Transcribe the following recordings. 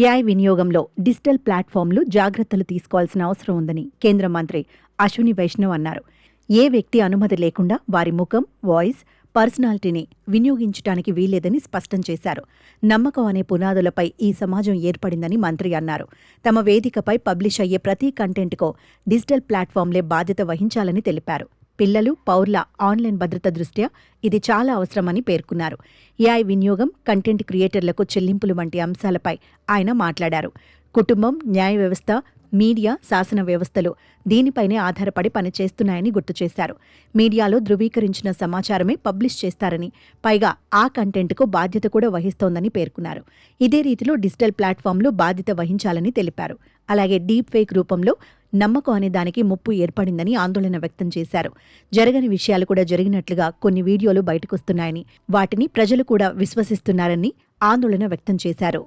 AI వినియోగంలో digital ప్లాట్ఫామ్లు జాగ్రత్తలు తీసుకోవాల్సిన అవసరం ఉందని కేంద్ర మంత్రి అశ్విని వైష్ణవ్ అన్నారు. ఏ వ్యక్తి అనుమతి లేకుండా వారి ముఖం, వాయిస్, పర్సనాలిటీని వినియోగించడానికి వీల్లేదని స్పష్టం చేశారు. నమ్మకం అనే పునాదులపై ఈ సమాజం ఏర్పడిందని మంత్రి అన్నారు. తమ వేదికపై పబ్లిష్ అయ్యే ప్రతి కంటెంట్కో డిజిటల్ ప్లాట్ఫామ్లే బాధ్యత వహించాలని తెలిపారు. పిల్లలు, పౌరుల ఆన్లైన్ భద్రత దృష్ట్యా ఇది చాలా అవసరమని పేర్కొన్నారు. ఏఐ వినియోగం, కంటెంట్ క్రియేటర్లకు చెల్లింపులు వంటి అంశాలపై ఆయన మాట్లాడారు. కుటుంబం, న్యాయ వ్యవస్థ, మీడియా, శాసన వ్యవస్థలు దీనిపైనే ఆధారపడి పనిచేస్తున్నాయని గుర్తు చేశారు. మీడియాలో ధృవీకరించిన సమాచారమే పబ్లిష్ చేస్తారని, పైగా ఆ కంటెంట్కు బాధ్యత కూడా వహిస్తోందని పేర్కొన్నారు. ఇదే రీతిలో డిజిటల్ ప్లాట్ఫామ్లు బాధ్యత వహించాలని తెలిపారు. అలాగే డీప్ ఫేక్ రూపంలో నమ్మకం అనే దానికి ముప్పు ఏర్పడిందని ఆందోళన వ్యక్తం చేశారు. జరగని విషయాలు కూడా జరిగినట్లుగా కొన్ని వీడియోలు బయటకొస్తున్నాయని, వాటిని ప్రజలు కూడా విశ్వసిస్తున్నారని ఆందోళన వ్యక్తం చేశారు.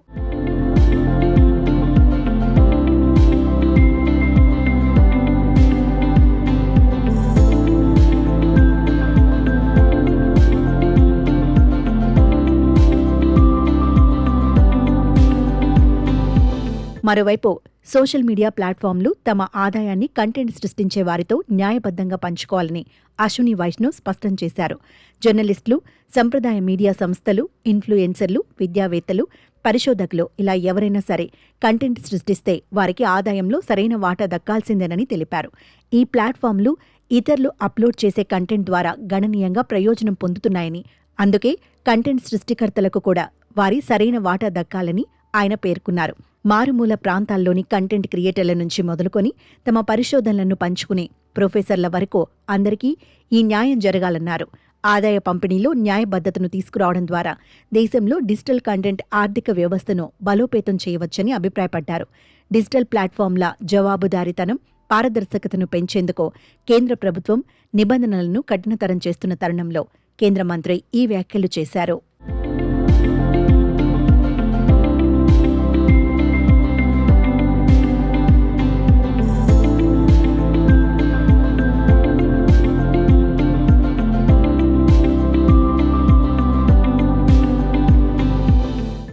మరోవైపు సోషల్ మీడియా ప్లాట్ఫామ్లు తమ ఆదాయాన్ని కంటెంట్ సృష్టించే వారితో న్యాయబద్ధంగా పంచుకోవాలని అశ్విని వైష్ణవ్ స్పష్టం చేశారు. జర్నలిస్టులు, సంప్రదాయ మీడియా సంస్థలు, ఇన్ఫ్లుయెన్సర్లు, విద్యావేత్తలు, పరిశోధకులు ఇలా ఎవరైనా సరే కంటెంట్ సృష్టిస్తే వారికి ఆదాయంలో సరైన వాటా దక్కాల్సిందేనని తెలిపారు. ఈ ప్లాట్ఫామ్లు ఇతరులు అప్లోడ్ చేసే కంటెంట్ ద్వారా గణనీయంగా ప్రయోజనం పొందుతున్నాయని, అందుకే కంటెంట్ సృష్టికర్తలకు కూడా వారి సరైన వాటా దక్కాలని ఆయన పేర్కొన్నారు. మారుమూల ప్రాంతాల్లోని కంటెంట్ క్రియేటర్ల నుంచి మొదలుకొని తమ పరిశోధనలను పంచుకునే ప్రొఫెసర్ల వరకు అందరికీ ఈ న్యాయం జరగాలన్నారు. ఆదాయ పంపిణీలో న్యాయబద్ధతను తీసుకురావడం ద్వారా దేశంలో డిజిటల్ కంటెంట్ ఆర్థిక వ్యవస్థను బలోపేతం చేయవచ్చని అభిప్రాయపడ్డారు. డిజిటల్ ప్లాట్ఫామ్ల జవాబుదారీతనం, పారదర్శకతను పెంచేందుకు కేంద్ర ప్రభుత్వం నిబంధనలను కఠినతరం చేస్తున్న తరుణంలో కేంద్ర మంత్రి ఈ వ్యాఖ్యలు చేశారు.